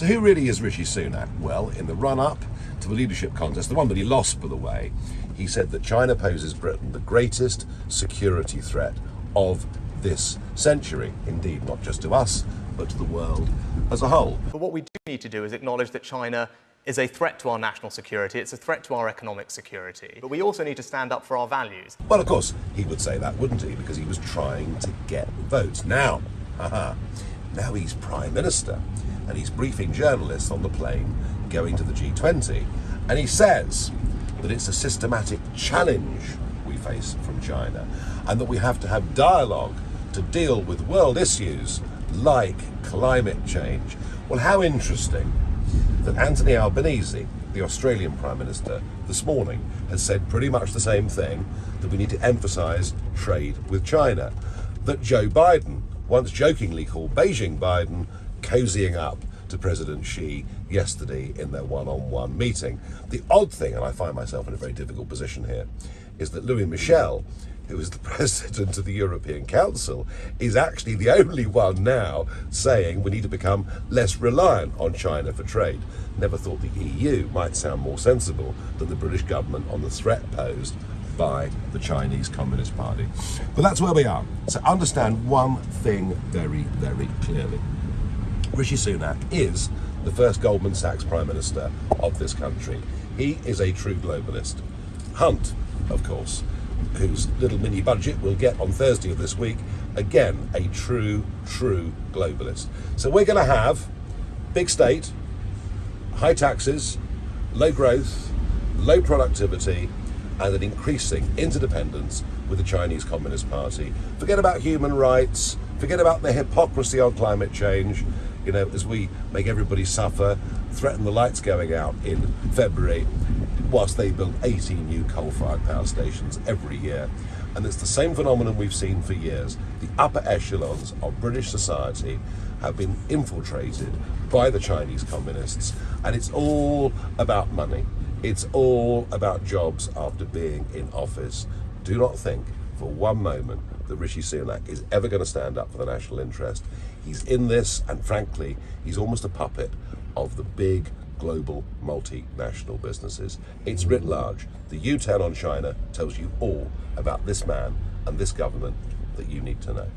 So who really is Rishi Sunak? Well, in the run-up to the leadership contest, the one that he lost, by the way, he said that China poses Britain the greatest security threat of this century. Indeed, not just to us, but to the world as a whole. But what we do need to do is acknowledge that China is a threat to our national security, it's a threat to our economic security. But we also need to stand up for our values. Well, of course, he would say that, wouldn't he? Because he was trying to get votes. Now he's Prime Minister, and he's briefing journalists on the plane going to the G20, and he says that it's a systematic challenge we face from China, and that we have to have dialogue to deal with world issues like climate change. Well, how interesting that Anthony Albanese, the Australian Prime Minister, this morning has said pretty much the same thing, that we need to emphasise trade with China. That Joe Biden once jokingly called Beijing Biden cozying up to President Xi yesterday in their one-on-one meeting. The odd thing, and I find myself in a very difficult position here, is that Louis Michel, who is the president of the European Council, is actually the only one now saying we need to become less reliant on China for trade. Never thought the EU might sound more sensible than the British government on the threat posed by the Chinese Communist Party. But that's where we are. So understand one thing very, very clearly. Rishi Sunak is the first Goldman Sachs Prime Minister of this country. He is a true globalist. Hunt, of course, whose little mini budget we'll get on Thursday of this week, again, a true globalist. So we're going to have big state, high taxes, low growth, low productivity, and an increasing interdependence with the Chinese Communist Party. Forget about human rights, forget about the hypocrisy on climate change, as we make everybody suffer, threaten the lights going out in February, whilst they build 18 new coal-fired power stations every year. And it's the same phenomenon we've seen for years. The upper echelons of British society have been infiltrated by the Chinese communists, and it's all about money. It's all about jobs after being in office. Do not think for one moment that Rishi Sunak is ever going to stand up for the national interest. He's in this, and frankly, he's almost a puppet of the big global multinational businesses. It's writ large. The U-turn on China tells you all about this man and this government that you need to know.